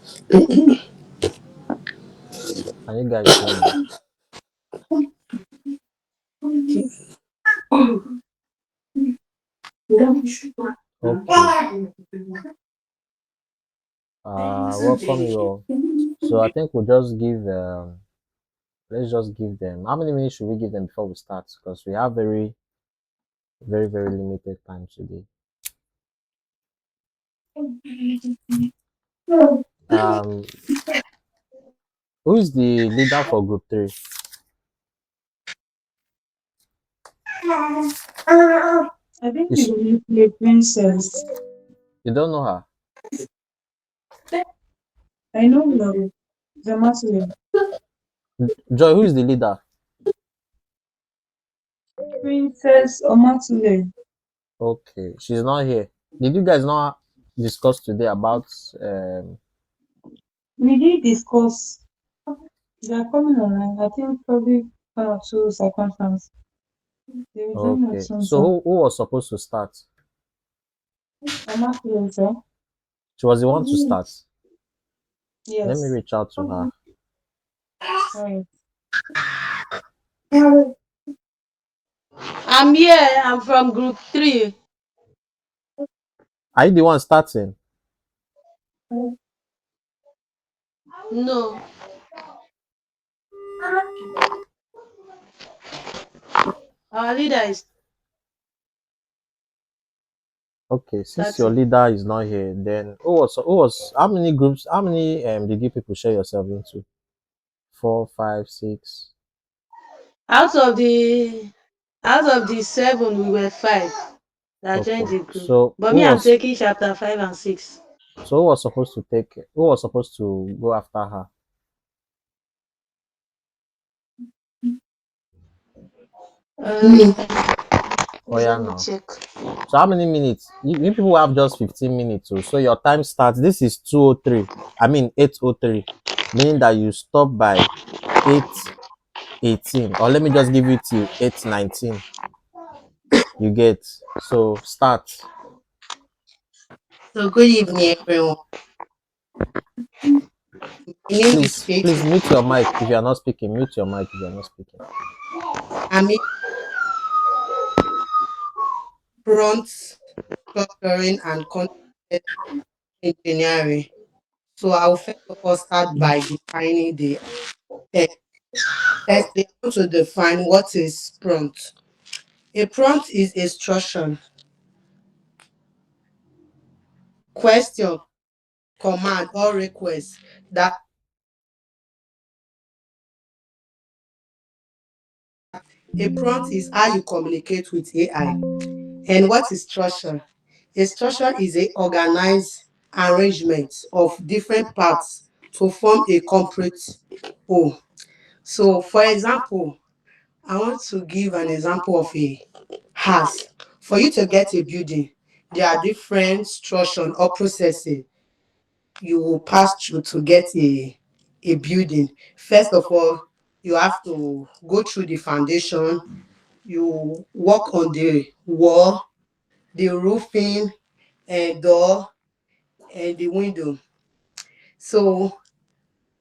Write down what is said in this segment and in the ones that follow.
Can you guys hear me? Okay. Welcome you all. So I think we'll just give let's just give them how many minutes should we give them before we start? Because we have very limited time today. Um who is the leader for group three? I think Is you will play princess. you don't know her? I know the Muslim. Joy, who is the leader? Princess Omatule. Okay, she's not here. Did you guys not discuss today about We did discuss. They are coming online. I think probably 1 or 2 circumstances. They will join us okay. soon, So so. who was supposed to start? Omatule, sir. She was the one to start. Let me Yes. reach out to her. Right. I'm here. I'm from group 3. Are you the one starting? No. Our leader is Okay, since your starting. leader is not here, then who was how many groups, how many did you people share yourself into? Four, five, six. Out of the out of the 7, we were 5 that joined Okay. the group. So But who me, I'm was taking chapter 5 and 6. who was supposed to take who was supposed to go after her? Uh, Oh Please yeah let me now. check. So how many minutes? You people have just 15 minutes. So your time starts. This is 2:03. I mean 8:03. Meaning that you stop by 8:18. Or let me just give you till 8:19. You get so start. So good evening, everyone. My name is Faith. Please mute your mic if you are not speaking. Mute your mic if you are not speaking. I'm in prompt structuring and content engineering. So I'll first of all start by defining the text. Firstly, I want to define what is prompt. A prompt is instruction, question, command, or request that a prompt is how you communicate with AI. And what is structure? A structure is a organized arrangement of different parts to form a complete whole. So, for example, I want to give an example of a house. For you to get a building, there are different structure or processes you will pass through to get a building. First of all, you have to go through the foundation, you work on the wall, the roofing, and door, and the window. So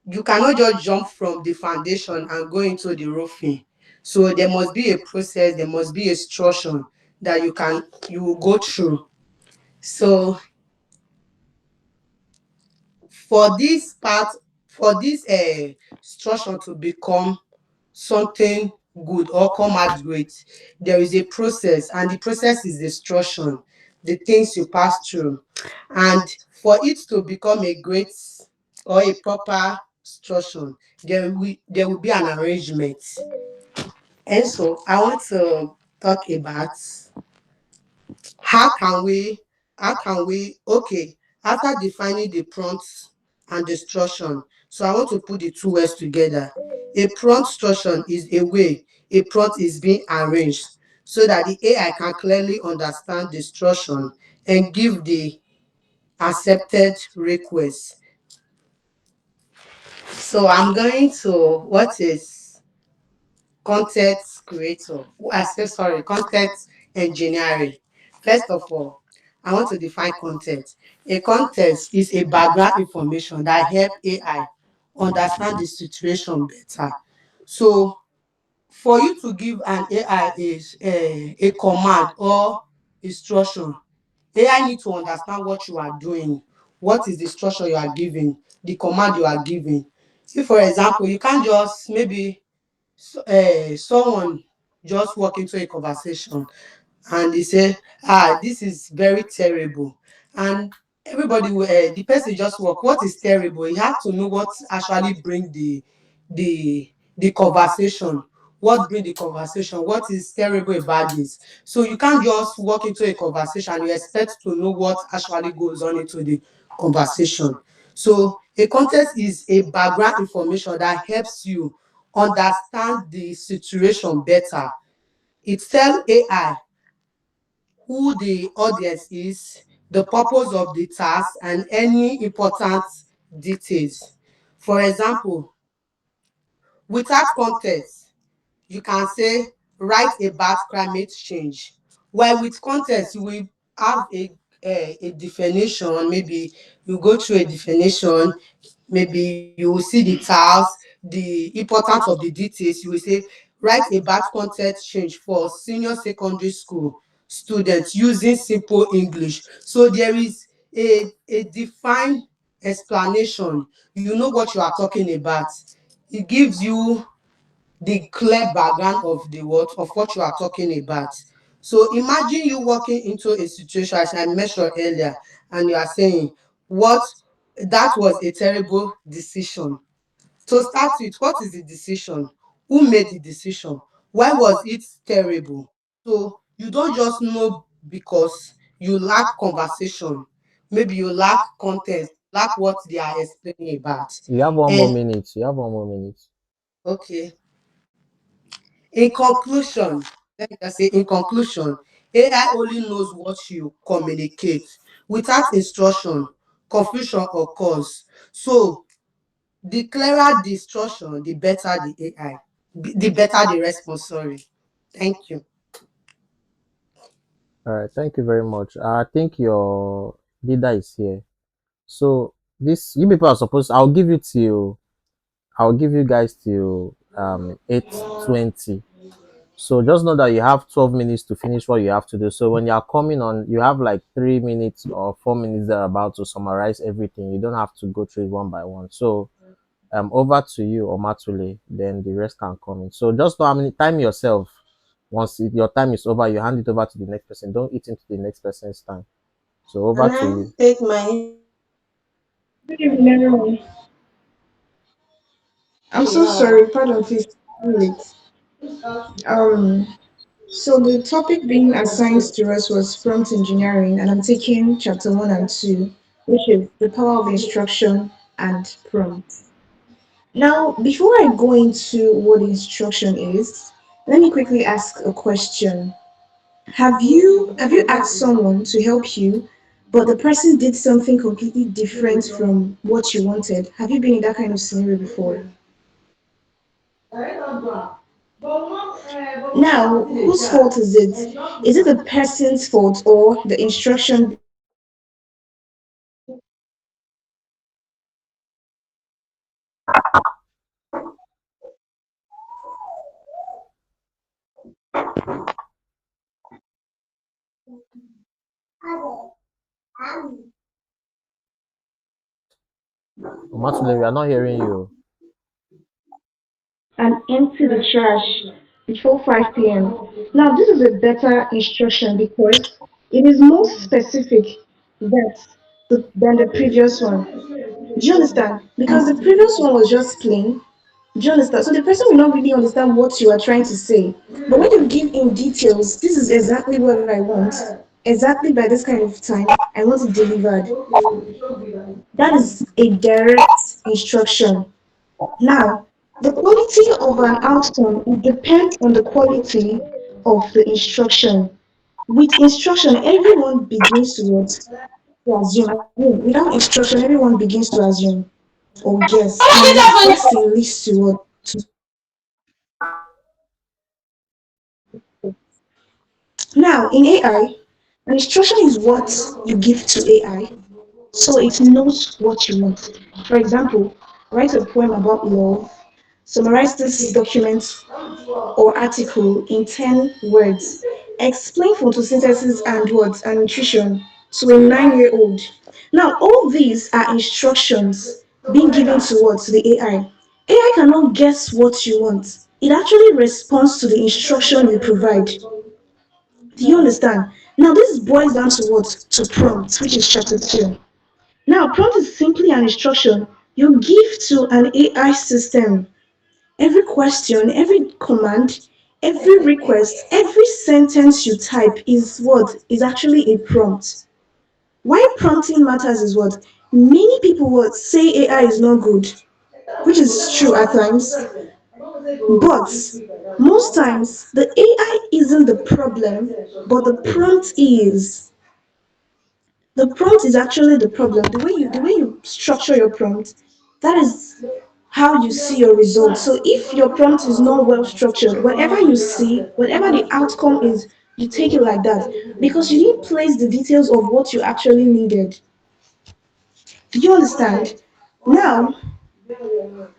you cannot just jump from the foundation and go into the roofing. So there must be a process, there must be a structure that you will go through. So for this part, for this structure to become something good or come out great, there is a process, and the process is the structure, the things you pass through. And for it to become a great or a proper structure, there will be an arrangement. And so I want to talk about how can we okay, after defining the prompt and the structure. So I want to put the two words together. A prompt structure is a way a prompt is being arranged so that the AI can clearly understand the structure and give the accepted request. So I'm going to what is content creator. I say sorry, content engineering. First of all, I want to define content. A context is a background information that help AI understand the situation better. So for you to give an AI a command or instruction, AI need to understand what you are doing, what is the instruction you are giving, the command you are giving. If for example you can't just maybe someone just walk into a conversation and they say, this is very terrible, and everybody will the person just walk, what is terrible? You have to know what actually bring the conversation, what bring the conversation, what is terrible about this. So you can't just walk into a conversation and you expect to know what actually goes on into the conversation. So a context is a background information that helps you understand the situation better. It tell AI who the audience is, the purpose of the task, and any important details. For example, without context, you can say write about climate change. While with context, you will have a definition, maybe you go through a definition, maybe you will see the task, the importance of the details. You will say write about content change for senior secondary school students using simple English. So there is a defined explanation. You know what you are talking about. It gives you the clear background of the word of what you are talking about. So imagine you walking into a situation as I mentioned earlier, and you are saying what that was a terrible decision. To start with, what is the decision? Who made the decision? Why was it terrible? So you don't just know because you lack conversation. Maybe you lack context, lack what they are explaining about. You have one more And minute. You have one more minute. okay, in conclusion, let me just say, in conclusion, AI only knows what you communicate. Without instruction, confusion occurs. So the clearer the instruction, the better the AI, the better the response. Sorry. Thank you. All right. Thank you very much. I think your leader is here. So this you people are supposed. I'll give you guys till 8:20. So just know that you have 12 minutes to finish what you have to do. So when you are coming on, you have like 3 minutes or 4 minutes thereabout to summarize everything. You don't have to go through it one by one. So over to you, Omatule. Then the rest can come in. So just know how many time yourself. Once your time is over, you hand it over to the next person. Don't eat into the next person's time. So over Can to I you. take my Good evening, everyone. I'm so yeah. sorry, pardon, please. I'm late. Um, so the topic being assigned to us was prompt engineering, and I'm taking chapter one and two, which is the power of instruction and prompt. Now, before I go into what instruction is, let me quickly ask a question. Have you asked someone to help you, but the person did something completely different from what you wanted? Have you been in that kind of scenario before? Now, whose fault is it? Is it the person's fault or the instruction? Omatule, we are not hearing you. And empty the trash before 5 p.m. Now, this is a better instruction because it is more specific that than the previous one. Do you understand? Because the previous one was just plain. Do you understand? So the person will not really understand what you are trying to say. But when you give in details, this is exactly what I want. Exactly by this kind of time, I want it delivered. That is a direct instruction. Now, the quality of an outcome will depend on the quality of the instruction. With instruction, everyone begins to what? To assume. I mean, without instruction, everyone begins to assume or guess, and guessing leads to what? To now, in AI, An instruction is what you give to AI so it knows what you want. For example, write a poem about love, summarize this document or article in 10 words. Explain photosynthesis and what and nutrition to a 9-year-old. Now, all these are instructions being given to what? To the AI. AI cannot guess what you want. It actually responds to the instruction you provide. Do you understand? Now, this boils down to what? To prompt, which is chapter 2. Now, prompt is simply an instruction you give to an AI system. Every question, every command, every request, every sentence you type is what is actually a prompt. Why prompting matters is what many people would say AI is not good, which is true at times, but most times the AI isn't the problem, but the prompt is. The prompt is actually the problem. The way you structure your prompt, that is how you see your results. So if your prompt is not well structured, whatever you see, whatever the outcome is, you take it like that because you didn't place the details of what you actually needed. Do you understand? Now,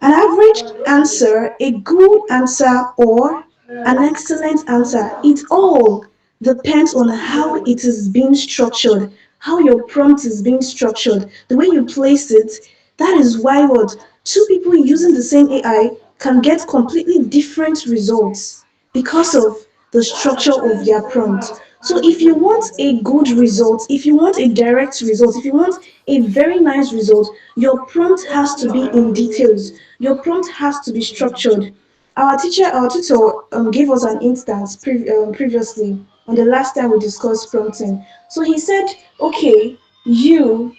an average answer, a good answer, or an excellent answer, it all depends on how it is being structured, how your prompt is being structured, the way you place it. That is why what two people using the same AI can get completely different results because of the structure of their prompt. So if you want a good result, if you want a direct result, if you want a very nice result, your prompt has to be in details. Your prompt has to be structured. Our tutor gave us an instance previously on the last time we discussed prompting. So he said, okay, you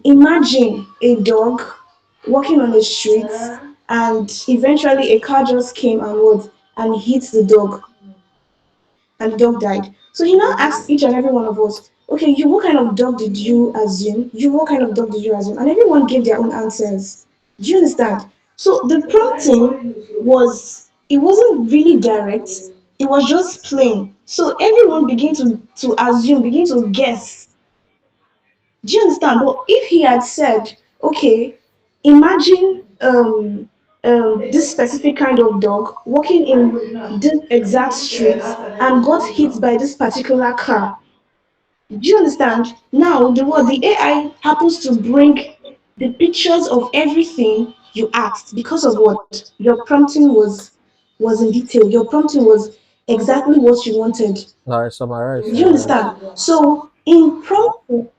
imagine a dog walking on the streets, and eventually a car just came and what and hit the dog, and the dog died. So he now asked each and every one of us, okay, you what kind of dog did you assume? You what kind of dog did you assume? And everyone gave their own answers. Do you understand? So the prompting was it wasn't really direct, it was just plain. So everyone began to assume, begin to guess. Do you understand? But if he had said, okay, imagine this specific kind of dog walking in this exact street and got hit by this particular car. Do you understand? Now the AI happens to bring the pictures of everything you asked because of what your prompting was in detail. Your prompting was exactly what you wanted. No, I summarize. Do you understand? So in prompting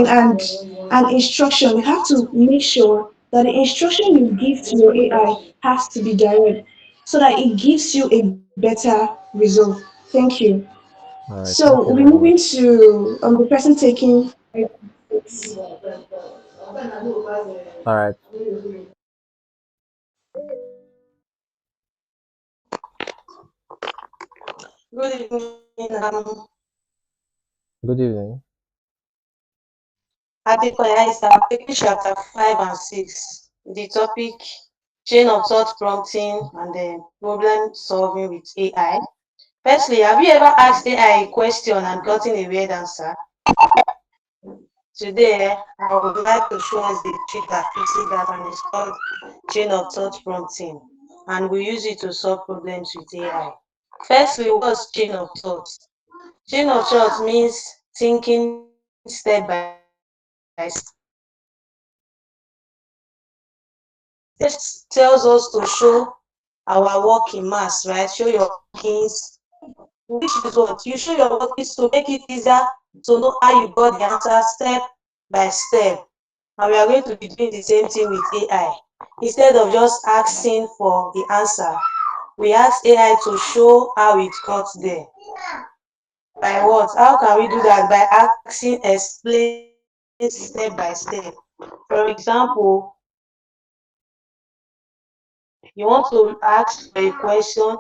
and instruction, you have to make sure that the instruction you give to your AI has to be direct so that it gives you a better result. Thank you. All right, So thank we'll you be very moving much. to the person taking. All right, Good evening. good evening. Adekoya is taking chapter 5 and 6. The topic chain of thought prompting and then problem solving with AI. Firstly, have you ever asked AI a question and gotten a weird answer? Today, I would like to show us the trick that fixes that, and it's called chain of thought prompting. And we use it to solve problems with AI. Firstly, what's chain of thought? Chain of thought means thinking step by step. This tells us to show our work in mass, right? Show your workings, which is what you show your workings to make it easier to know how you got the answer step by step. And we are going to be doing the same thing with AI. Instead of just asking for the answer, we ask AI to show how it got there. By what? How can we do that? By asking, explain step by step. For example, you want to ask a question,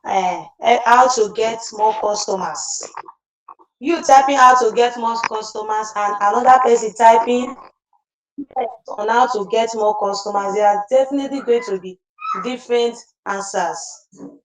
how to get more customers. You typing how to get more customers and another person typing on how to get more customers, they are definitely going to be different answers.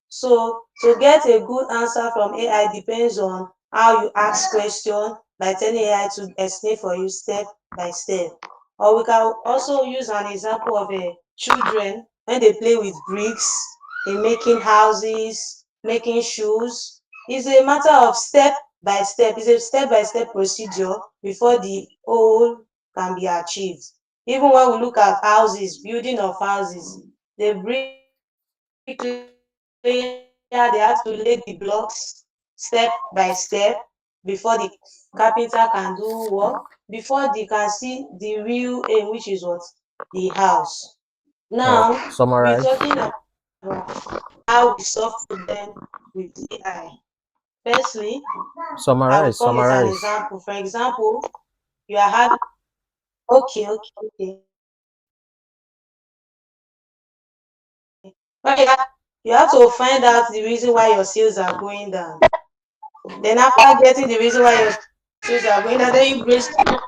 So to get a good answer from AI depends on how you ask question by telling AI to explain for you step by step. Or we can also use an example of a children when they play with bricks in making houses, making shoes. It's a matter of step by step. It's a step by step procedure before the whole can be achieved. Even when we look at houses, building of houses, the bricklayer they have to lay the blocks step by step before the carpenter can do work, before they can see the real aim, which is what? The house. Now, we're Summarize. talking about how we solve problem with AI. Firstly, I will Summarize. come with an Summarize. example. For example, you are having okay. Okay, you have to find out the reason why your sales are going down. Then after getting the reason why your sales are going down, then you brainstorm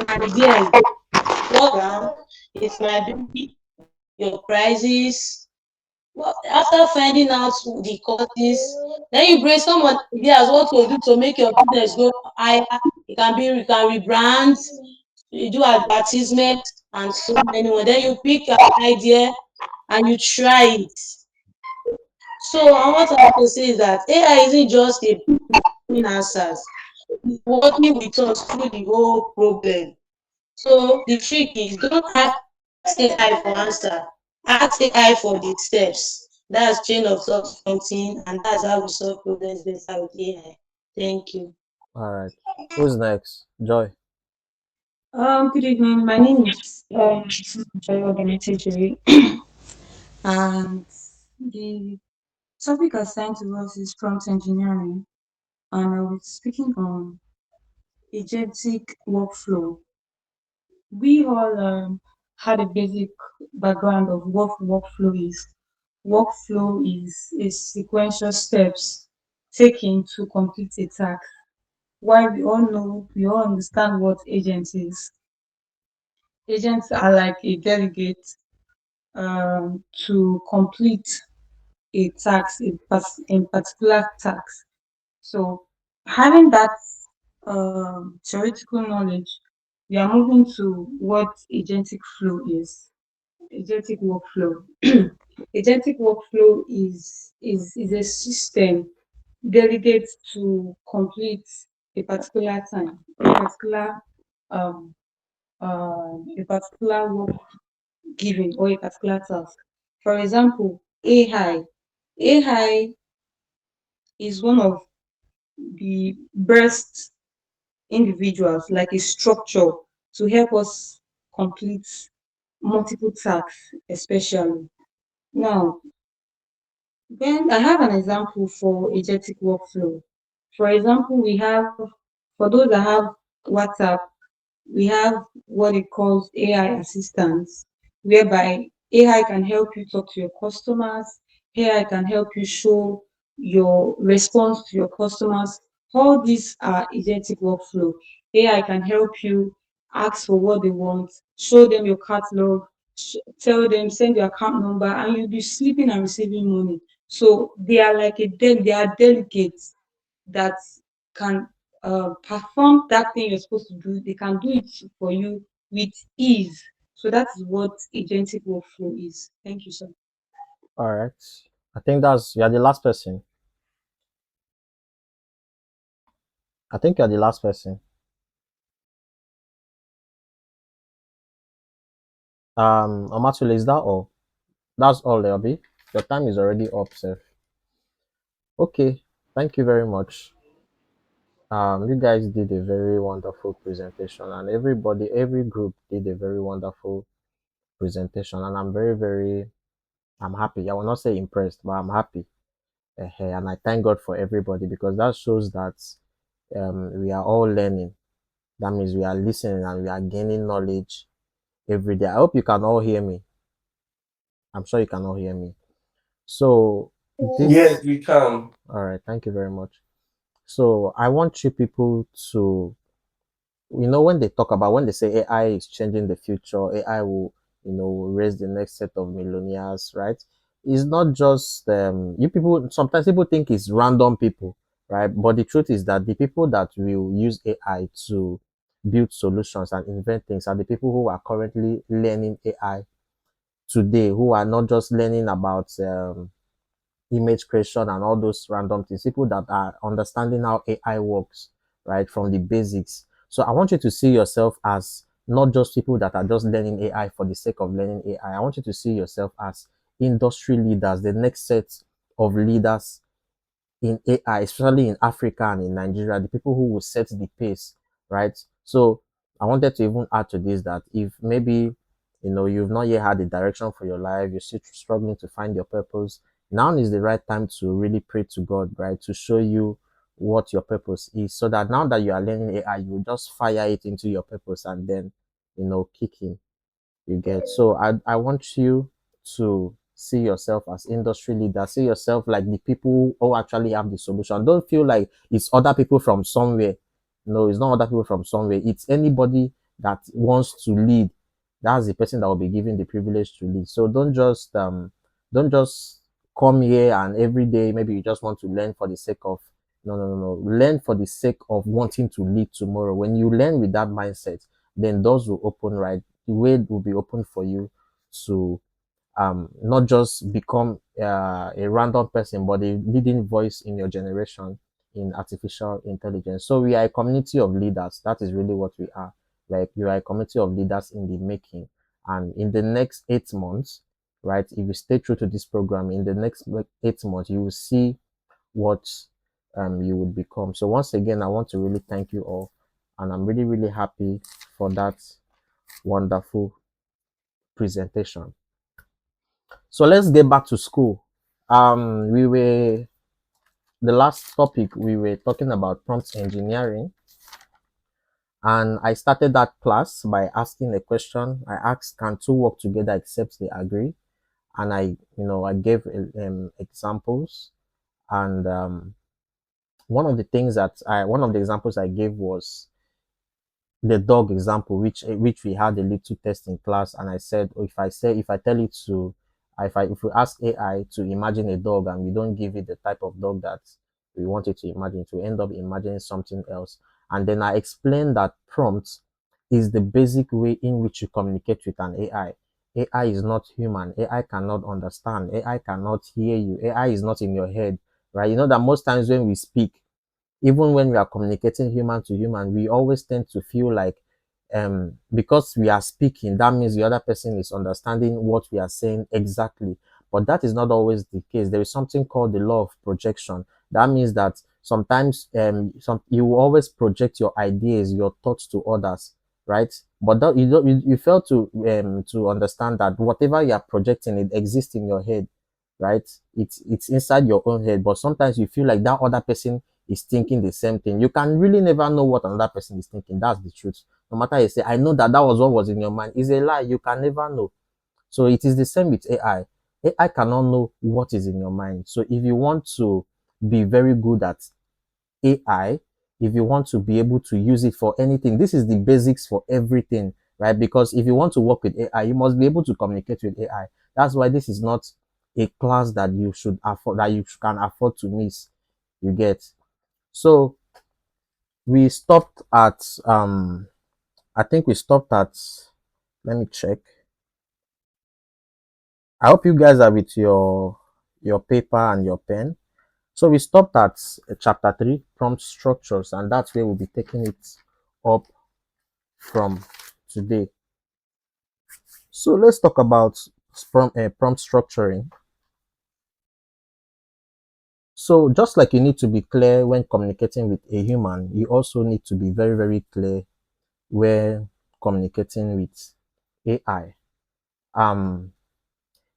ideas. What down? It might be your prices. Well, after finding out the causes, then you brainstorm on ideas what to do to make your business go higher. You can rebrand, you do advertisement and so many more. Then you pick an idea and you try it. So what I have to say is that AI isn't just a bringing answers, it's working with us through the whole problem. So the trick is don't ask AI for answer, ask AI for the steps. That's chain of thought something, and that's how we solve problems better with AI. Thank you. All right. Who's next? Joy. Good evening. My name is Joy Organization, and the topic assigned to us is prompt engineering, and I was speaking on agentic workflow. We all had a basic background of what workflow is. Workflow is sequential steps taken to complete a task. While we all understand what agent is. Agents are like a delegate to complete a task, in particular task. So, having that theoretical knowledge, we are moving to what agentic flow is. Agentic workflow. Agentic workflow is a system delegates to complete a particular time, um, a particular work given or a particular task. For example, AI. AI is one of the best individuals, like a structure to help us complete multiple tasks, especially. Now, when I have an example for agentic workflow. For example, we have, for those that have WhatsApp, we have what it calls AI assistants, whereby AI can help you talk to your customers, AI can help you show your response to your customers. All these are agentic workflow. AI can help you ask for what they want, show them your catalog, tell them, send your account number, and you'll be sleeping and receiving money. So they are like they are delegates that can perform that thing you're supposed to do. They can do it for you with ease. So that is what agentic workflow is. Thank you, sir. All right. I think you're the last person. I think you're the last person. Amatule, is that all? That's all there'll be. Your time is already up, sir. Okay. Thank you very much. You guys did a very wonderful presentation, and every group did a very wonderful presentation, and I'm happy. I will not say impressed, but I'm happy. And I thank God for everybody because that shows that we are all learning. That means we are listening and we are gaining knowledge every day. I hope you can all hear me. I'm sure you can all hear me. So Yes, this, we can. all right. Thank you very much. So I want you people to when they talk about, when they say AI is changing the future, AI will, raise the next set of millionaires, right? It's not just you people. Sometimes people think it's random people, right? But the truth is that the people that will use AI to build solutions and invent things are the people who are currently learning AI today, who are not just learning about image creation and all those random things, people that are understanding how AI works, right, from the basics. So I want you to see yourself as not just people that are just learning AI for the sake of learning AI. I want you to see yourself as industry leaders, the next set of leaders in AI, especially in Africa and in Nigeria, the people who will set the pace, right? So I wanted to even add to this that if maybe you've not yet had a direction for your life, you're still struggling to find your purpose, now is the right time to really pray to God, right? To show you what your purpose is, so that now that you are learning AI, you just fire it into your purpose and then kick in. You get. So I want you to see yourself as industry leader. See yourself like the people who actually have the solution. Don't feel like it's other people from somewhere. No, it's not other people from somewhere. It's anybody that wants to lead. That's the person that will be given the privilege to lead. So don't just come here and every day maybe you just want to learn for the sake of, no. Learn for the sake of wanting to lead tomorrow. When you learn with that mindset, then doors will open, right? The way will be open for you to not just become a random person, but a leading voice in your generation in artificial intelligence. So we are a community of leaders. That is really what we are. Like, you are a community of leaders in the making. And in the next 8 months, right, if you stay true to this program, in the next 8 months, you will see what you would become. So once again, I want to really thank you all. And I'm really, really happy for that wonderful presentation. So let's get back to school. We were the last topic we were talking about prompt engineering, and I started that class by asking a question. I asked, "Can two work together except they agree?" And I gave examples, and one of the examples I gave was the dog example, which we had a little test in class, and I said, oh, if I tell it to, if we ask AI to imagine a dog and we don't give it the type of dog that we want it to imagine, to end up imagining something else. And then I explained that prompt is the basic way in which you communicate with an AI. AI is not human. AI cannot understand. AI cannot hear you. AI is not in your head, right? You know that most times when we speak, even when we are communicating human to human, we always tend to feel like because we are speaking, that means the other person is understanding what we are saying exactly. But that is not always the case. There is something called the law of projection. That means that sometimes you will always project your ideas, your thoughts to others, right? But that, you fail to understand that whatever you are projecting, it exists in your head, right? It's inside your own head. But sometimes you feel like that other person is thinking the same thing. You can really never know what another person is thinking. That's the truth. No matter you say, I know that was what was in your mind, it's a lie. You can never know. So it is the same with AI. AI cannot know what is in your mind. So if you want to be very good at AI, if you want to be able to use it for anything, this is the basics for everything, right? Because if you want to work with AI, you must be able to communicate with AI. That's why this is not a class that you should afford, that you can afford to miss. You get. So we stopped at I think we stopped at, let me check. I hope you guys are with your paper and your pen. So we stopped at chapter 3, prompt structures, and that's where we'll be taking it up from today. So let's talk about prompt structuring. So just like you need to be clear when communicating with a human, you also need to be very, very clear when communicating with AI.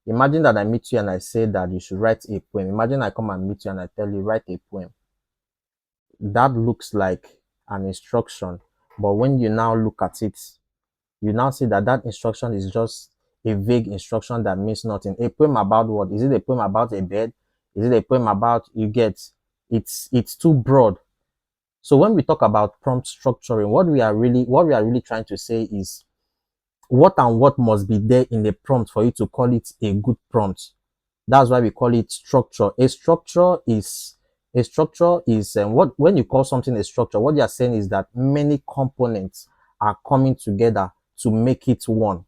Imagine that I meet you and I say that you should write a poem. Imagine I come and meet you and I tell you, write a poem. That looks like an instruction. But when you now look at it, you now see that that instruction is just a vague instruction that means nothing. A poem about what? Is it a poem about a bed? Is it a poem about, you get, it's too broad. So when we talk about prompt structuring, what we are really trying to say is what and what must be there in the prompt for you to call it a good prompt. That's why we call it structure. A structure is what when you call something a structure, what you are saying is that many components are coming together to make it one.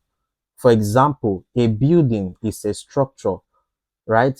For example, a building is a structure, right?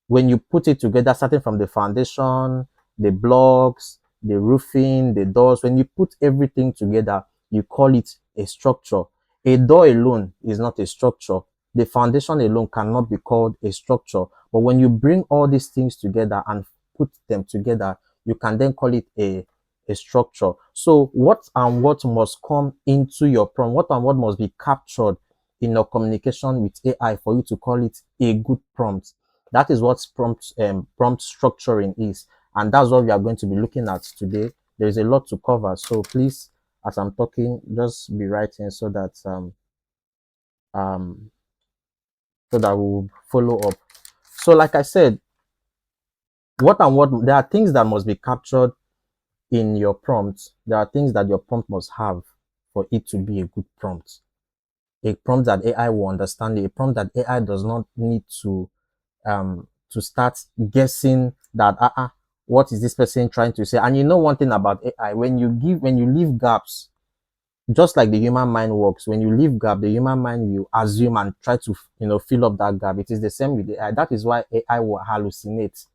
When you put it together, starting from the foundation, the blocks, the roofing, the doors, when you put everything together, you call it a structure. A door alone is not a structure. The foundation alone cannot be called a structure. But when you bring all these things together and put them together, you can then call it a structure. So what and what must come into your prompt? What and what must be captured in your communication with AI for you to call it a good prompt? That is what prompt structuring is, and that's what we are going to be looking at today. There is a lot to cover, so please, as I'm talking, just be writing um so that we'll follow up. So, like I said, what and what there are things that must be captured in your prompt. There are things that your prompt must have for it to be a good prompt. A prompt that AI will understand, a prompt that AI does not need to start guessing that what is this person trying to say. And you know one thing about AI, when you leave gaps, just like the human mind works, when you leave gap, the human mind will assume and try to fill up that gap. It is the same with AI. That is why AI will hallucinate.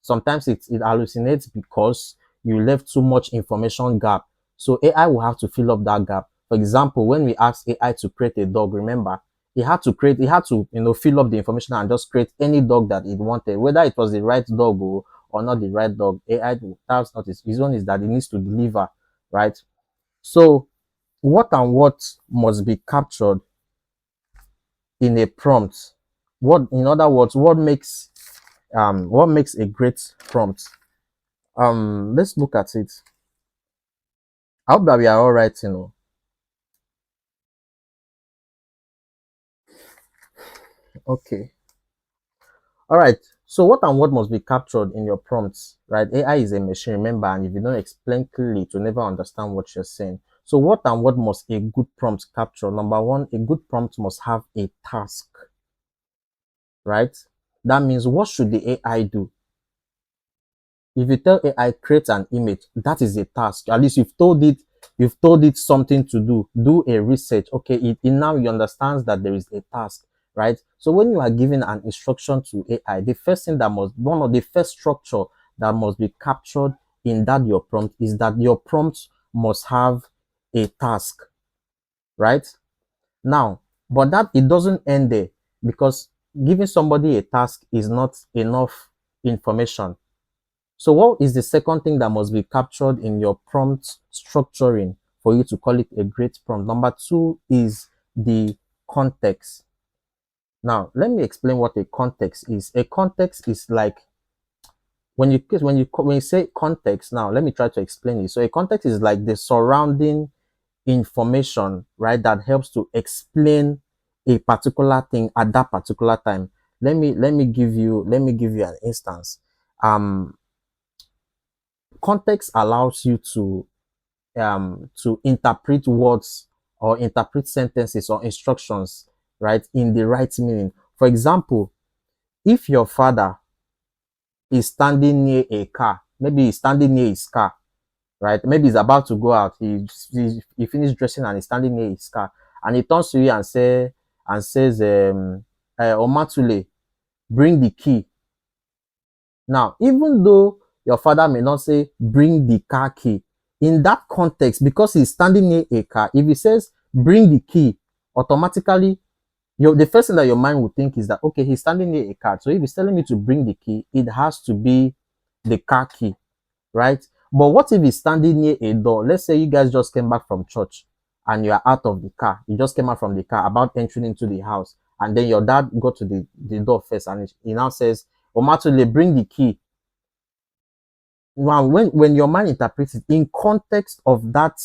Sometimes it hallucinates because you left too much information gap. So AI will have to fill up that gap. For example, when we asked AI to create a dog, remember, it had to fill up the information and just create any dog that it wanted, whether it was the right dog or not the right dog. AI, that's not his own, is that it needs to deliver, right? So what and what must be captured in a prompt? What, in other words, what makes a great prompt? Let's look at it. I hope that we are all right. Okay. All right. So what and what must be captured in your prompts, right? AI is a machine, remember, and if you don't explain clearly, it will never understand what you're saying. So what and what must a good prompt capture? Number one, a good prompt must have a task, right? That means what should the AI do? If you tell AI create an image, that is a task. At least you've told it something to do. Do a research. Okay, it now you understands that there is a task, right? So when you are giving an instruction to AI, the first thing that must one of the first structure that must be captured in that your prompt is that your prompt must have a task, right? Now, but that it doesn't end there, because giving somebody a task is not enough information. So what is the second thing that must be captured in your prompt structuring for you to call it a great prompt? Number two is the context. Now, let me explain what a context is. A context is like when you say context. Now, let me try to explain it. So a context is like the surrounding information, right, that helps to explain a particular thing at that particular time. Let me give you an instance. Context allows you to interpret words or interpret sentences or instructions, right, in the right meaning. For example, if your father is standing near a car, maybe he's standing near his car, right? Maybe he's about to go out. He finished dressing and he's standing near his car, and he turns to you and says, Omatule, bring the key. Now, even though your father may not say, bring the car key, in that context, because he's standing near a car, if he says, bring the key, automatically, the first thing that your mind would think is that, okay, he's standing near a car. So if he's telling me to bring the key, it has to be the car key, right? But what if he's standing near a door? Let's say you guys just came back from church and you are out of the car. You just came out from the car, about entering into the house. And then your dad got to the door first and he now says, Omatule, bring the key. Now, when your mind interprets it in context of that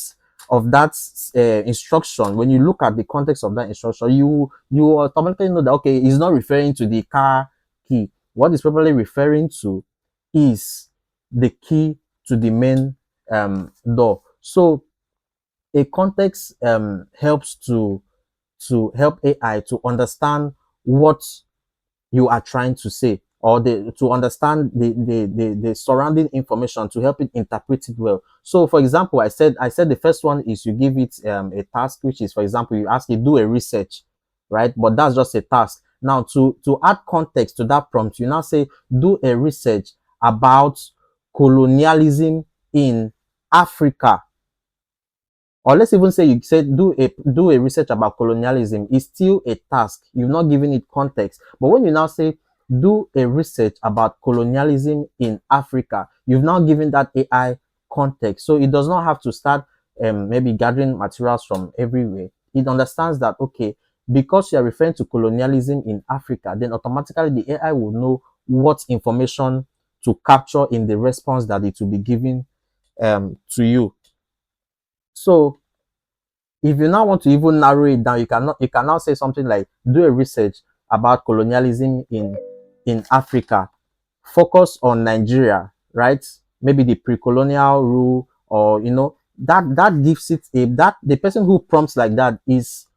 instruction, when you look at the context of that instruction, you automatically know that, okay, it's not referring to the car key. What it's probably referring to is the key to the main door. So a context helps to help AI to understand what you are trying to say, or to understand the surrounding information to help it interpret it well. So for example, I said the first one is you give it a task, which is, for example, you ask it do a research, right? But that's just a task. Now to add context to that prompt, you now say do a research about colonialism in Africa. Or let's even say you said do a research about colonialism. It's still a task. You've not given it context. But when you now say do a research about colonialism in Africa, you've now given that AI context. So it does not have to start maybe gathering materials from everywhere. It understands that, okay, because you are referring to colonialism in Africa, then automatically the AI will know what information to capture in the response that it will be giving to you. So if you now want to even narrow it down, you can now say something like do a research about colonialism in Africa, focus on Nigeria, right? Maybe the pre-colonial rule, or that gives it a that the person who prompts like that is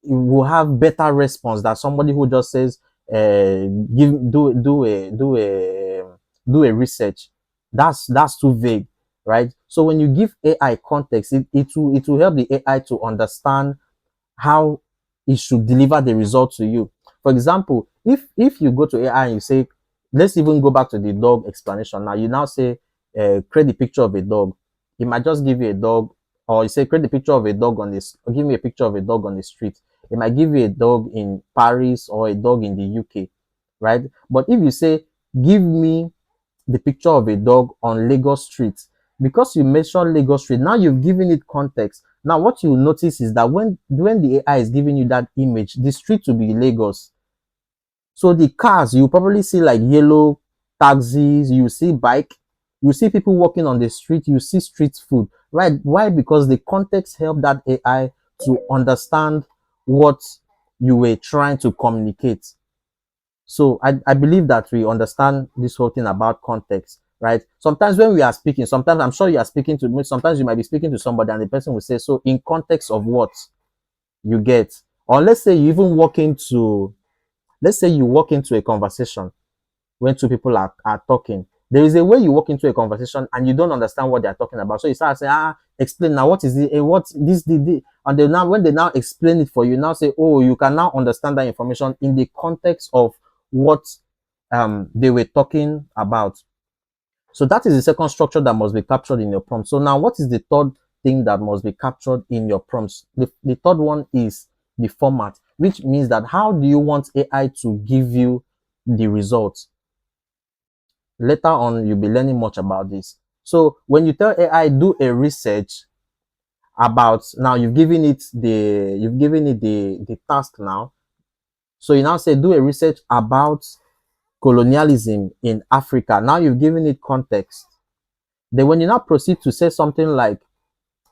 will have better response than somebody who just says give do a research. That's too vague, right? So when you give AI context, it will help the AI to understand how it should deliver the result to you. For example, if you go to AI and you say, let's even go back to the dog explanation. Now you now say, create the picture of a dog. It might just give you a dog, or you say create the picture of a dog on this, or give me a picture of a dog on the street. It might give you a dog in Paris or a dog in the UK, right? But if you say, give me the picture of a dog on Lagos Street, because you mentioned Lagos Street, now you've given it context. Now what you notice is that when the AI is giving you that image, the street will be Lagos. So the cars, you probably see like yellow taxis, you see bike, you see people walking on the street, you see street food, right? Why? Because the context helped that AI to understand what you were trying to communicate. So I believe that we understand this whole thing about context, right? Sometimes when we are speaking, sometimes I'm sure you are speaking to me, sometimes you might be speaking to somebody and the person will say, so in context of what you get? Or let's say you even walk into, let's say you walk into a conversation when two people are talking. There is a way you walk into a conversation and you don't understand what they're talking about. So you start saying, explain now, what is it? What this the and they now, when they now explain it for you, now say, oh, you can now understand that information in the context of what they were talking about. So that is the second structure that must be captured in your prompt. So now what is the third thing that must be captured in your prompts? The third one is the format, which means that how do you want AI to give you the results? Later on, you'll be learning much about this. So when you tell AI do a research about, now you've given it the task now. So you now say do a research about colonialism in Africa. Now you've given it context. Then when you now proceed to say something like,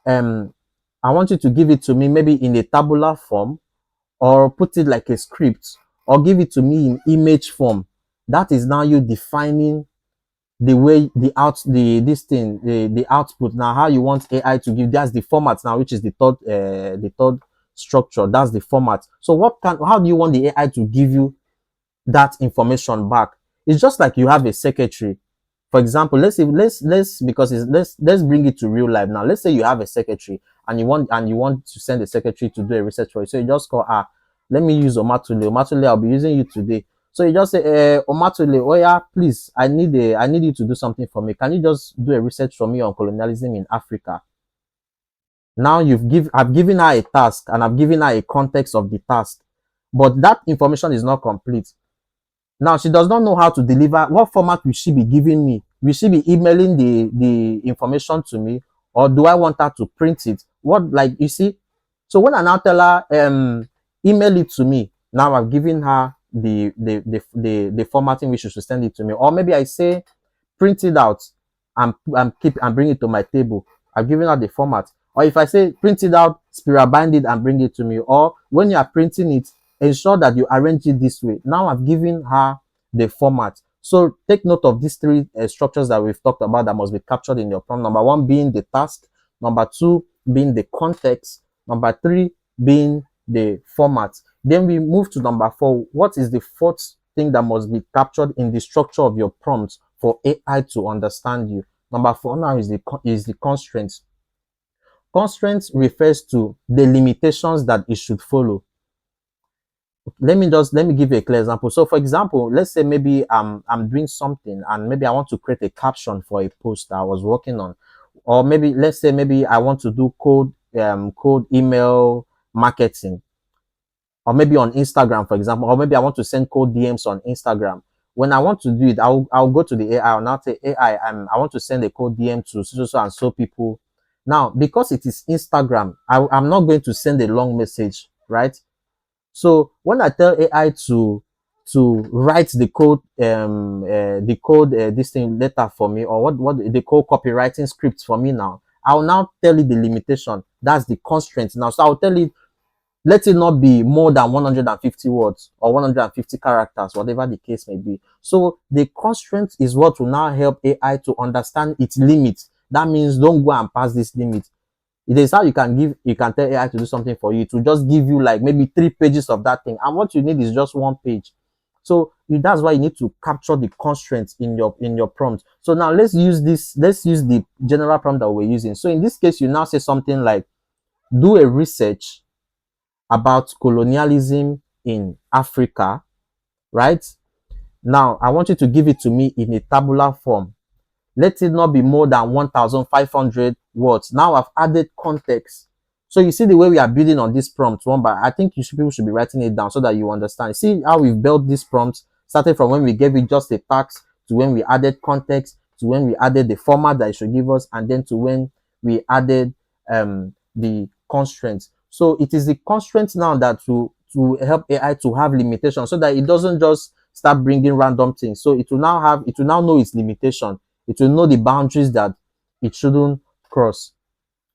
I want you to give it to me maybe in a tabular form, or put it like a script, or give it to me in image form. That is now you defining the way the output. Now how you want AI to give, that's the format now, which is the third structure. That's the format. So how do you want the AI to give you that information back? It's just like you have a secretary. For example, let's bring it to real life now. Let's say you have a secretary and you want to send the secretary to do a research for you. So you just call, let me use Omatule. Omatule, I'll be using you today. So you just say, Omatule, oh yeah, please, I need you to do something for me. Can you just do a research for me on colonialism in Africa? Now I've given her a task, and I've given her a context of the task, but that information is not complete. Now she does not know how to deliver. What format will she be giving me? Will she be emailing the information to me, or do I want her to print it? What, like, you see? So when I now tell her email it to me, now I've given her the formatting which she should send it to me. Or maybe I say print it out and bring it to my table. I've given her the format. Or if I say print it out, spiral bind it and bring it to me. Or when you are printing it, ensure that you arrange it this way. Now I've given her the format. So take note of these three structures that we've talked about that must be captured in your prompt. Number one being the task, number two being the context, number three being the format. Then we move to number four. What is the fourth thing that must be captured in the structure of your prompt for AI to understand you? Number four now is the constraints. Constraints refers to the limitations that it should follow. Let me give you a clear example. So for example, let's say maybe I'm doing something and maybe I want to create a caption for a post that I was working on, or maybe let's say maybe I want to do cold email marketing, or maybe on Instagram, for example, or maybe I want to send cold DMs on Instagram. When I want to do it, I'll go to the AI and I'll say, AI, I want to send a cold DM to so and so people. Now, because it is Instagram, I'm not going to send a long message, right? So when I tell AI to write the code this thing letter for me, or what they call copywriting scripts for me now, I'll now tell it the limitation. That's the constraint now. So I'll tell it, let it not be more than 150 words or 150 characters, whatever the case may be. So the constraint is what will now help AI to understand its limits. That means don't go and pass this limit. It is how you can tell AI to do something for you, to just give you like maybe 3 pages of that thing, and what you need is just 1 page. So that's why you need to capture the constraints in your prompt. So now let's use the general prompt that we're using. So in this case, you now say something like, do a research about colonialism in Africa, right? Now I want you to give it to me in a tabular form. Let it not be more than 1,500 words. Now I've added context. So you see the way we are building on this prompt one, but I think people should be writing it down so that you understand. See how we've built this prompt, starting from when we gave it just a task, to when we added context, to when we added the format that it should give us, and then to when we added the constraints. So it is the constraints now that to help AI to have limitations, so that it doesn't just start bringing random things. So it will now know its limitation. It will know the boundaries that it shouldn't cross.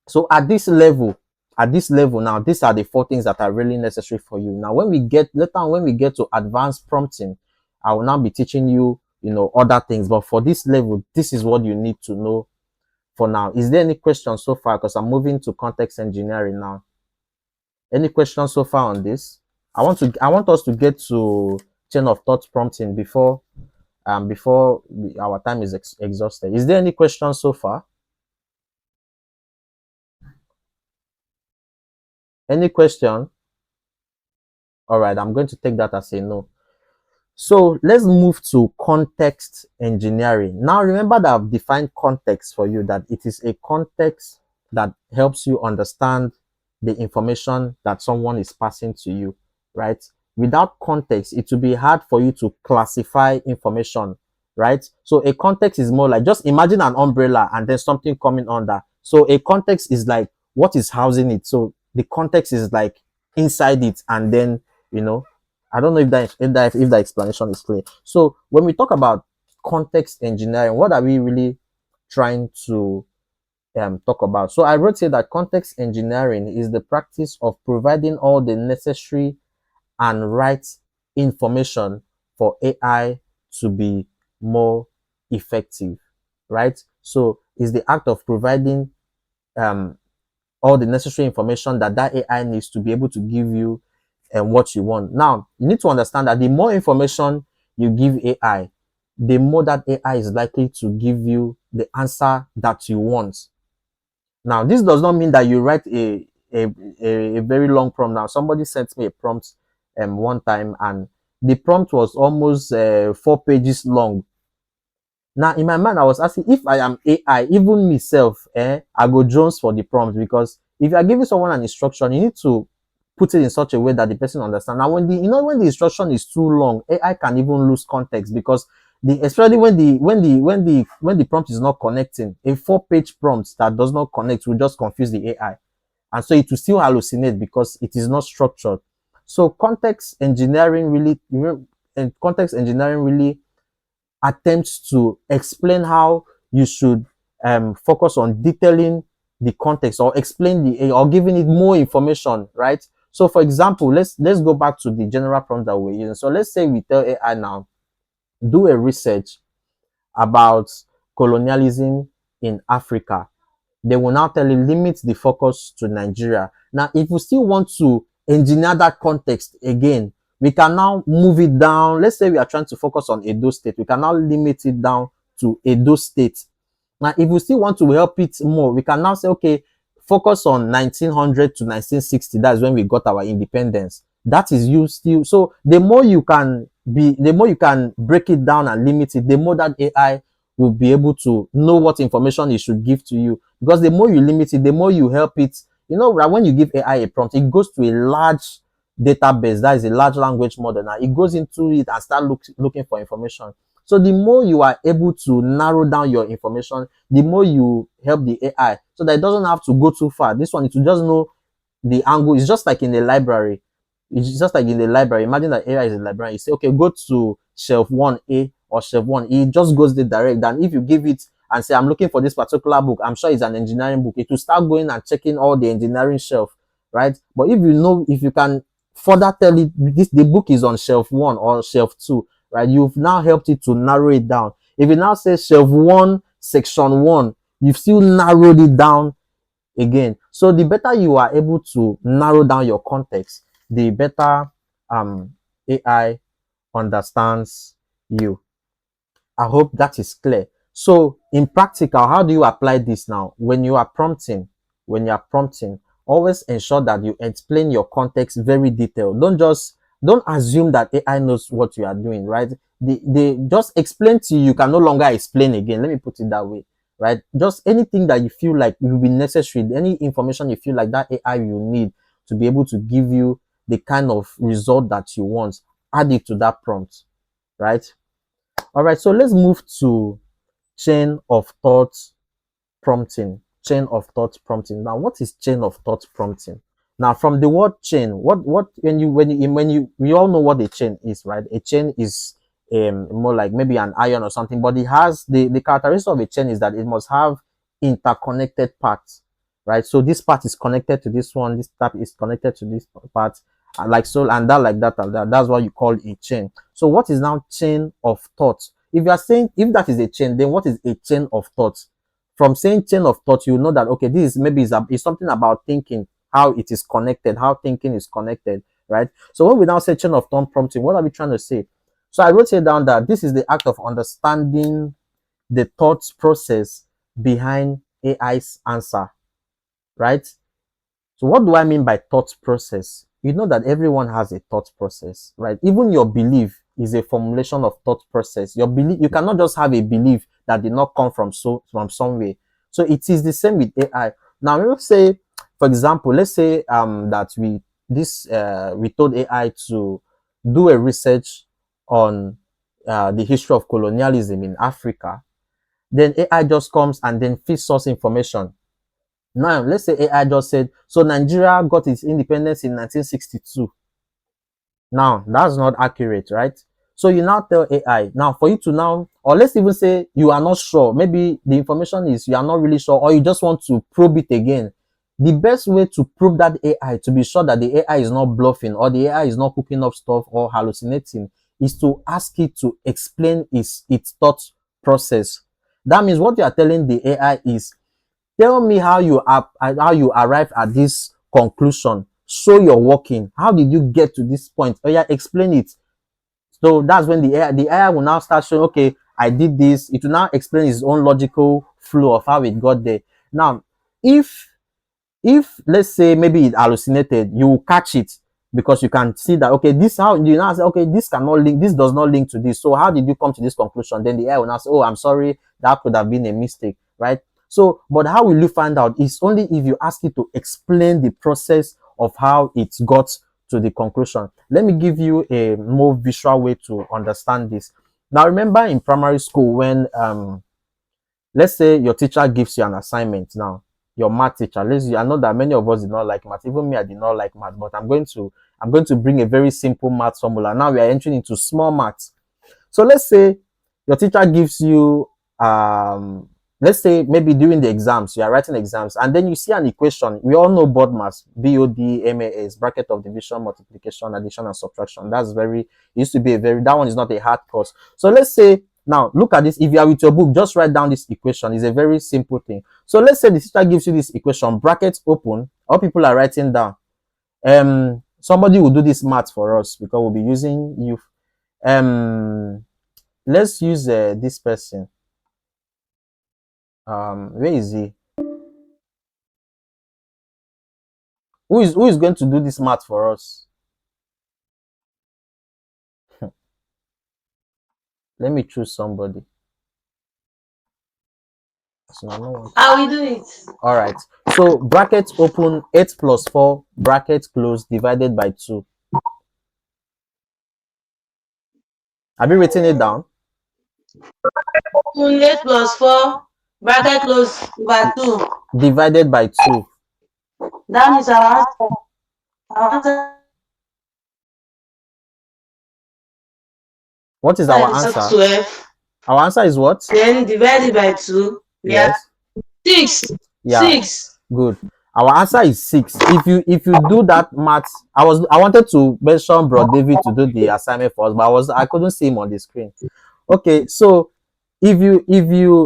So at this level now, these are the 4 things that are really necessary for you. Now when we get to advanced prompting, I will now be teaching you other things, but for this level, this is what you need to know for now. Is there any questions so far? Because I'm moving to context engineering now. Any questions so far on this? I want us to get to chain of thought prompting before our time is exhausted. Is there any questions so far? Any question? All right, I'm going to take that as a no. So let's move to context engineering. Now remember that I've defined context for you, that it is a context that helps you understand the information that someone is passing to you, right? Without context, it will be hard for you to classify information, right? So a context is more like, just imagine an umbrella and then something coming under. So a context is like what is housing it. So the context is like inside it, and then I don't know if the explanation is clear. So when we talk about context engineering, what are we really trying to talk about? So I wrote here that context engineering is the practice of providing all the necessary and right information for AI to be more effective, right? So it's the act of providing all the necessary information that AI needs to be able to give you what you want. Now, you need to understand that the more information you give AI, the more that AI is likely to give you the answer that you want. Now, this does not mean that you write a very long prompt. Now, somebody sent me a prompt one time, and the prompt was almost 4 pages long. Now, in my mind, I was asking, if I am AI, even myself, I go Jones for the prompt, because if you are giving someone an instruction, you need to put it in such a way that the person understands. Now, when the instruction is too long, AI can even lose context, because especially when the prompt is not connecting, a 4-page prompt that does not connect will just confuse the AI, and so it will still hallucinate because it is not structured. So context engineering really attempts to explain how you should focus on detailing the context, or or giving it more information, right? So for example, let's go back to the general prompt that we're using. So let's say we tell AI now, do a research about colonialism in Africa, they will now tell you limit the focus to Nigeria. Now, if we still want to engineer that context again, we can now move it down. Let's say we are trying to focus on Edo State, we can now limit it down to Edo State. Now, if we still want to help it more, we can now say, okay, focus on 1900 to 1960. That's when we got our independence. That is you still. So the more you can the more you can break it down and limit it, the more that AI will be able to know what information it should give to you. Because the more you limit it, the more you help it. You know, when you give AI a prompt, it goes to a large database. That is a large language model. Now it goes into it and start looking for information. So the more you are able to narrow down your information, the more you help the AI so that it doesn't have to go too far. This one, it will just know the angle. It's just like in the library. It's just like in the library. Imagine that AI is a librarian. You say, okay, go to shelf 1A or shelf 1E. It just goes there direct. And if you give it and say, I'm looking for this particular book, I'm sure it's an engineering book, it will start going and checking all the engineering shelf, right? But if you know, if you can further tell it, the book is on shelf 1 or shelf 2, right? You've now helped it to narrow it down. If it now says shelf 1, section 1, you've still narrowed it down again. So the better you are able to narrow down your context, the better AI understands you. I hope that is clear. So in practical, how do you apply this now? When you are prompting, always ensure that you explain your context very detailed. Don't assume that AI knows what you are doing, right? They just explain to you. You can no longer explain again. Let me put it that way, right? Just anything that you feel like will be necessary, any information you feel like that AI will need to be able to give you the kind of result that you want, add it to that prompt, right? All right, so let's move to chain of thought prompting. Chain of thought prompting. Now, what is chain of thought prompting? Now, from the word chain, what we all know what a chain is, right? A chain is more like maybe an iron or something, but it has the characteristic of a chain is that it must have interconnected parts, right? So this part is connected to this one, this part is connected to this part, like so, and that like that and that. That's what you call a chain. So what is now chain of thought? If you are saying if that is a chain, then what is a chain of thought? From saying chain of thought, you know that okay, this is maybe is something about thinking, how it is connected, how thinking is connected, right? So when we now say chain of thought prompting, what are we trying to say? So I wrote here down that this is the act of understanding the thought process behind AI's answer, right? So what do I mean by thought process? You know that everyone has a thought process, right? Even your belief is a formulation of thought process. Your belief, you cannot just have a belief that did not come from somewhere. So it is the same with AI. Now let's say, for example, let's say that we told AI to do a research on the history of colonialism in Africa. Then AI just comes and then feeds us information. Now, let's say AI just said, so Nigeria got its independence in 1962. Now, that's not accurate, right? So you now tell AI, now for you to now, or let's even say you are not sure, maybe the information is you are not really sure, or you just want to probe it again. The best way to probe that AI, to be sure that the AI is not bluffing or the AI is not cooking up stuff or hallucinating, is to ask it to explain its thought process. That means what you are telling the AI is, tell me how you arrived at this conclusion. Show your working. How did you get to this point? Oh yeah, explain it. So that's when the AI will now start showing, okay, I did this. It will now explain its own logical flow of how it got there. Now, if let's say maybe it hallucinated, you will catch it because you can see that okay, this how you now say okay, this cannot link, this does not link to this. So how did you come to this conclusion? Then the AI will now say, oh, I'm sorry, that could have been a mistake, right? So, but how will you find out? It's only if you ask it to explain the process of how it got to the conclusion. Let me give you a more visual way to understand this. Now, remember in primary school when let's say your teacher gives you an assignment now, your math teacher. I know that many of us did not like math. Even me, I did not like math, but I'm going to bring a very simple math formula. Now we are entering into small math. So let's say your teacher gives you let's say maybe during the exams, you are writing exams, and then you see an equation. We all know BODMAS, BODMAS, bracket of division, multiplication, addition, and subtraction. That's very, it used to be a very, that one is not a hard course. So let's say, now look at this. If you are with your book, just write down this equation. It's a very simple thing. So let's say the teacher gives you this equation, brackets open, all people are writing down. Somebody will do this math for us because we'll be using you. Let's use this person. Where is he? Who is going to do this math for us? Let me choose somebody. So no one. I will do it. All right. So bracket open, 8 plus 4, bracket close, divided by 2. Have you written it down? 8 plus 4, bracket close by 2. Divided by 2. That means our answer. Our answer What is our is answer? 12. Our answer is what? Then divided by 2. Yeah. Yes. 6. Yeah. 6. Good. Our answer is 6. If you do that math, I wanted to mention Bro David to do the assignment for us, but I couldn't see him on the screen. Okay, so if you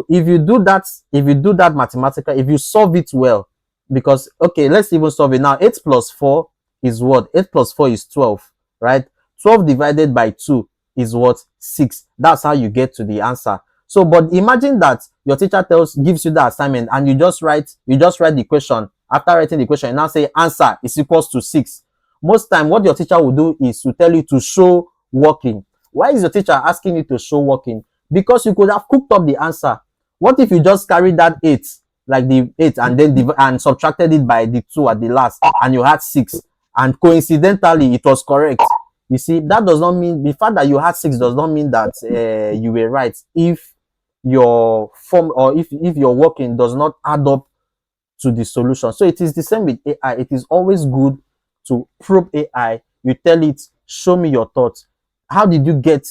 do that mathematical, if you solve it well, because okay, let's even solve it now. 8 plus 4 is what? 8 plus 4 is 12, right? 12 divided by 2 is what? 6. That's how you get to the answer. So, but imagine that your teacher gives you the assignment and you just write the question. After writing the question, you now say answer is equals to 6. Most time, what your teacher will do is to tell you to show working. Why is your teacher asking you to show working? Because you could have cooked up the answer. What if you just carried that 8, like the 8, and then and subtracted it by the 2 at the last, and you had 6, and coincidentally it was correct? You see, that does not mean, the fact that you had 6 does not mean that you were right if your form, or if your working does not add up to the solution. So it is the same with AI. It is always good to probe AI. You tell it, show me your thoughts. How did you get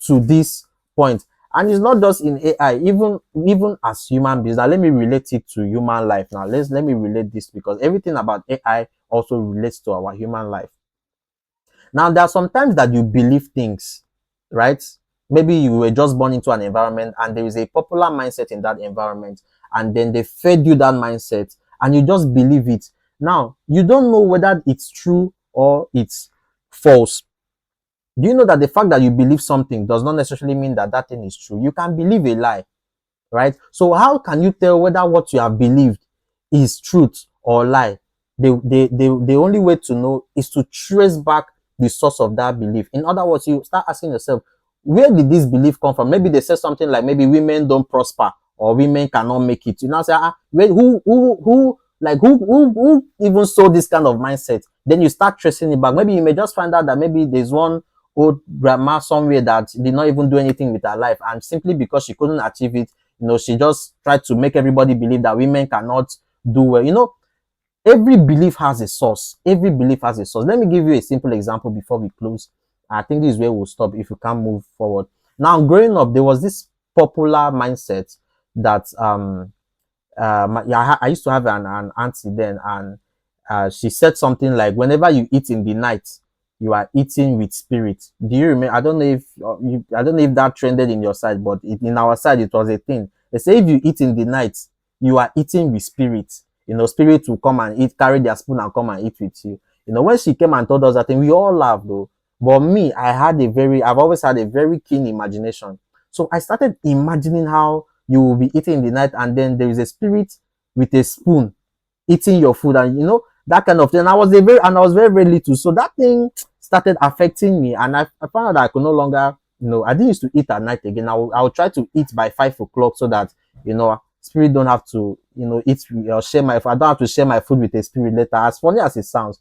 to this point? And it's not just in AI, even as human beings. Now let me relate it to human life. Now let me relate this, because everything about AI also relates to our human life. Now, there are some times that you believe things, right? Maybe you were just born into an environment and there is a popular mindset in that environment, and then they fed you that mindset and you just believe it. Now, you don't know whether it's true or it's false. Do you know that the fact that you believe something does not necessarily mean that that thing is true? You can believe a lie, right? So how can you tell whether what you have believed is truth or lie? The only way to know is to trace back the source of that belief. In other words, you start asking yourself, where did this belief come from? Maybe they said something like, maybe women don't prosper or women cannot make it. You now say, who even sold this kind of mindset? Then you start tracing it back. Maybe you may just find out that maybe there's one old grandma somewhere that did not even do anything with her life, and simply because she couldn't achieve it, she just tried to make everybody believe that women cannot do well. Every belief has a source. Every belief has a source. Let me give you a simple example before we close. I think this is where we'll stop if you can't move forward. Now, growing up, there was this popular mindset that I used to have an auntie then, and she said something like, whenever you eat in the night, you are eating with spirit. Do you remember? I don't know if that trended in your side, but in our side it was a thing. They say if you eat in the night, you are eating with spirit. Spirit will come and eat, carry their spoon and come and eat with you. When she came and told us that thing, we all laughed though. But me, I've always had a very keen imagination. So I started imagining how you will be eating in the night, and then there is a spirit with a spoon eating your food, and that kind of thing. And I was very, very little. So that thing started affecting me, and I found out that I could no longer, I didn't used to eat at night again. I would try to eat by 5 o'clock so that, spirit don't have to, eat or share my food. I don't have to share my food with a spirit later, as funny as it sounds.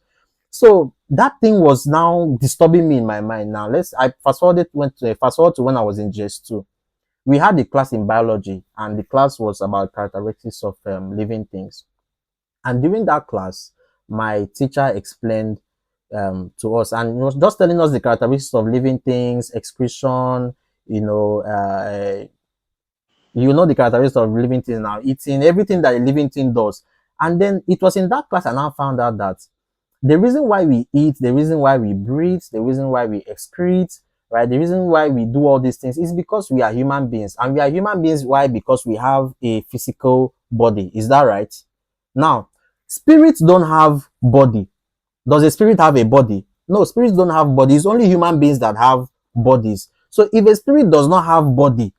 So that thing was now disturbing me in my mind. Now I fast forward to when I was in JS2. We had a class in biology, and the class was about characteristics of living things. And during that class, my teacher explained to us, and he was just telling us the characteristics of living things, excretion, You know the characteristics of living things now, eating everything that a living thing does. And then it was in that class I now found out that the reason why we eat, the reason why we breathe, the reason why we excrete, right? The reason why we do all these things is because we are human beings. And we are human beings, why? Because we have a physical body. Is that right? Now, spirits don't have body. Does a spirit have a body? No, spirits don't have bodies. Only human beings that have bodies. So if a spirit does not have body,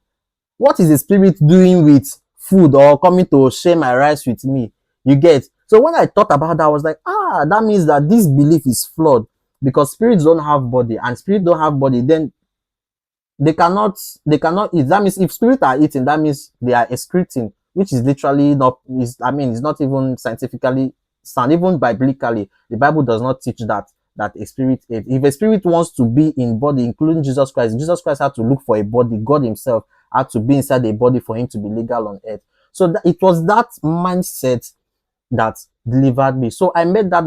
what is the spirit doing with food or coming to share my rice with me? You get? So when I thought about that, I was like, that means that this belief is flawed because spirits don't have body and spirits don't have body, then they cannot eat. That means if spirits are eating, that means they are excreting, which is literally not is I mean it's not even scientifically sound. Even biblically, the Bible does not teach that a spirit ate. If a spirit wants to be in body, including Jesus Christ had to look for a body. God himself had to be inside a body for him to be legal on earth. So it was that mindset that delivered me. So I made that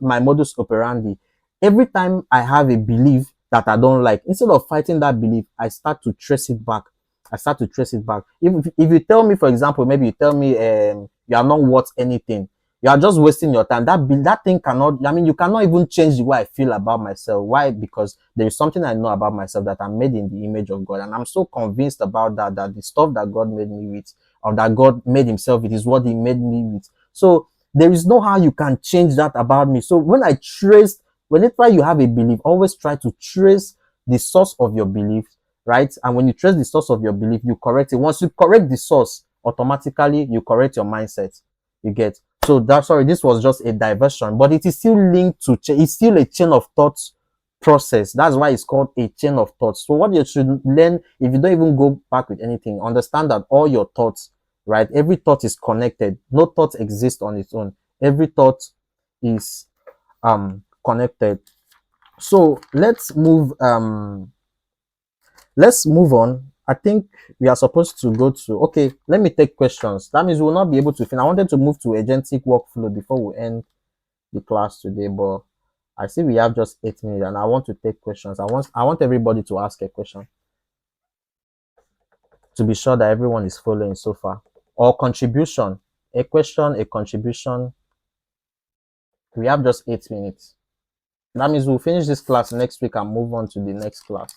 my modus operandi. Every time I have a belief that I don't like, instead of fighting that belief, I start to trace it back. I start to trace it back. If you tell me, for example, maybe you tell me you are not worth anything, you are just wasting your time. That thing cannot. I mean, you cannot even change the way I feel about myself. Why? Because there is something I know about myself that I'm made in the image of God, and I'm so convinced about that the stuff that God made me with, or that God made Himself, it is what He made me with. So there is no how you can change that about me. So whenever you have a belief, always try to trace the source of your belief, right? And when you trace the source of your belief, you correct it. Once you correct the source, automatically you correct your mindset. You get? So that's sorry, this was just a diversion, but it is still linked to it's still a chain of thoughts process. That's why it's called a chain of thoughts. So what you should learn, if you don't even go back with anything, understand that all your thoughts, right? Every thought is connected. No thought exists on its own. Every thought is connected. So let's move on. I think we are supposed to go to, okay, let me take questions. That means we will not be able to finish. I wanted to move to agentic workflow before we end the class today, but I see we have just 8 minutes and I want to take questions. I want everybody to ask a question to be sure that everyone is following so far. Or contribution. A question, a contribution. We have just 8 minutes. That means we'll finish this class next week and move on to the next class.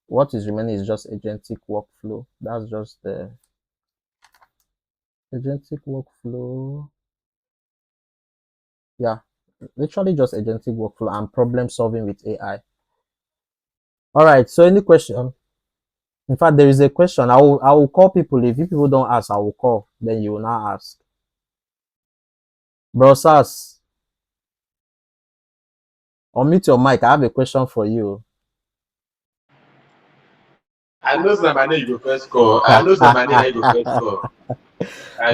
What is remaining is just agentic workflow. That's just the agentic workflow. Yeah, literally just agentic workflow and problem solving with AI. All right. So any question? In fact, there is a question. I will call people. If you people don't ask, I will call. Then you will not ask. Bro, Sas, unmute your mic. I have a question for you. I know somebody you go first call. I know somebody I go first call.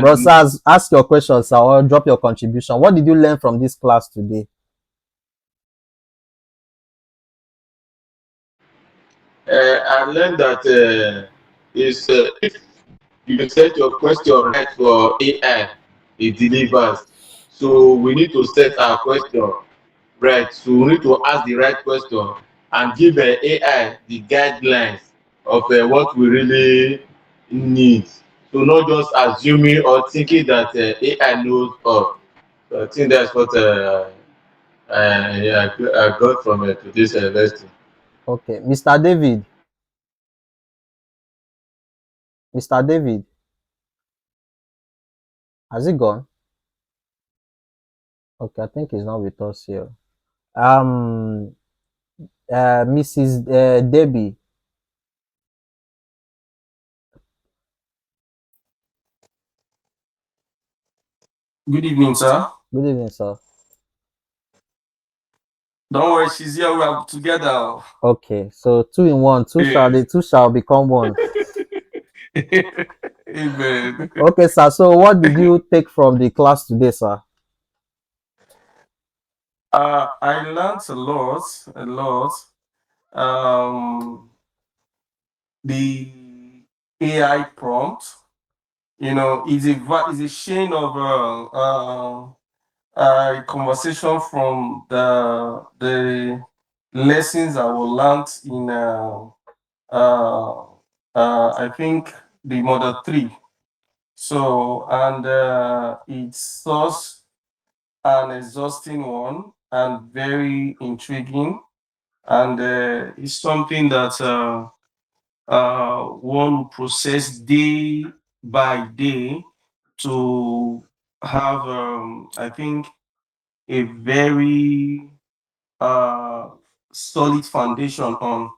Bro, Sas, ask your questions or drop your contribution. What did you learn from this class today? I learned that is if you set your question right for AI, it delivers. So we need to set our question right. So we need to ask the right question and give AI the guidelines of what we really need. So not just assuming or thinking that AI knows all. So I think that's what I got from today's lesson. Okay, Mr. David. Mr. David, has he gone? Okay, I think he's not with us here. Um, Mrs. Debbie. Good evening, sir. Good evening, sir. Don't worry, she's here. We are together. Okay, so 2 in 1. Two shall become one. Amen. Okay, sir. So what did you take from the class today, sir? I learned a lot. The AI prompt, is a chain of conversation from the lessons I will learn in I think the Model 3. So, and it's such an exhausting one and very intriguing. And it's something that one will process day by day to have, I think, a very solid foundation on.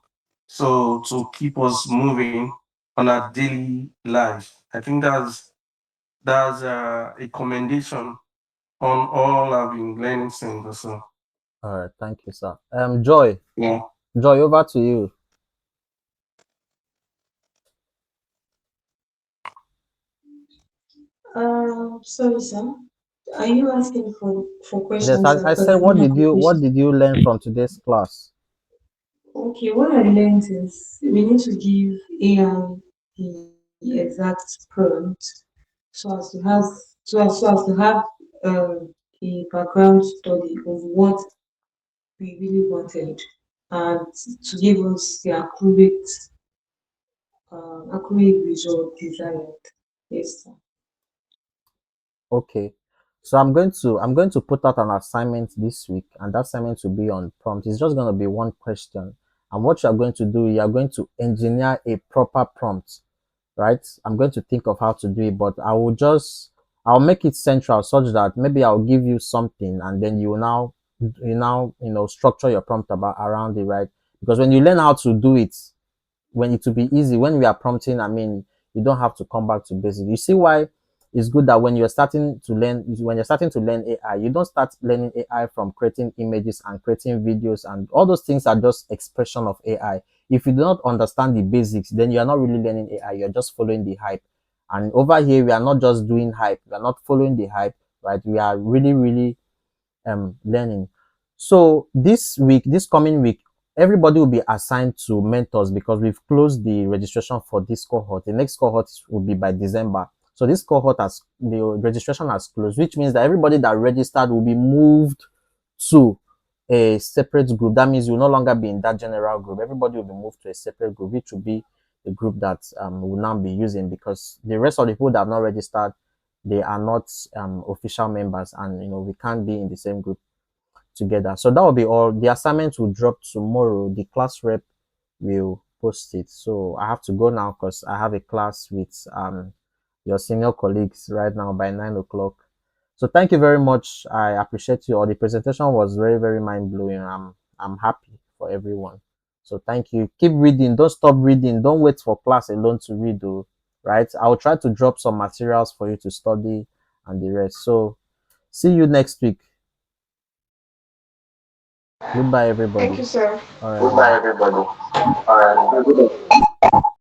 So to keep us moving on our daily life. I think that's a commendation on all I've been learning since also. All right, thank you, sir. Joy, Yeah. Joy, over to you. Sorry, sir. Are you asking for Yes, questions? I Because said, I didn't have a what question. did you learn from today's class? Okay, what I learned is we need to give AI the exact prompt so as to have so as to have a background study of what we really wanted and to give us the accurate result desired. Yes, sir. Okay. So I'm going to put out an assignment this week, and that assignment will be on prompt. It's just going to be one question. And what you're going to do, you're going to engineer a proper prompt, right? I'm going to think of how to do it, but I'll make it central such that maybe I'll give you something and then structure your prompt about around it, right? Because when you learn how to do it, when it will be easy, when we are prompting, I mean, you don't have to come back to basic. You see why it's good that when you're starting to learn AI, you don't start learning AI from creating images and creating videos, and all those things are just expression of AI. If you do not understand the basics, then you are not really learning AI, you're just following the hype. And over here, we are not just doing hype, we are not following the hype, right? We are really, really learning. So this coming week, everybody will be assigned to mentors because we've closed the registration for this cohort. The next cohort will be by December. So this cohort the registration has closed, which means that everybody that registered will be moved to a separate group. That means you will no longer be in that general group. Everybody will be moved to a separate group, which will be the group that we'll now be using, because the rest of the people that have not registered, they are not official members, and we can't be in the same group together. So that will be all. The assignment will drop tomorrow. The class rep will post it. So I have to go now because I have a class with your senior colleagues right now by 9 o'clock. So thank you very much. I appreciate you all. The presentation was very, very mind blowing. I'm happy for everyone. So thank you. Keep reading. Don't stop reading. Don't wait for class alone to read though. Right? I'll try to drop some materials for you to study and the rest. So see you next week. Goodbye Thank everybody. you, sir. All right, Goodbye, bye. everybody. All right.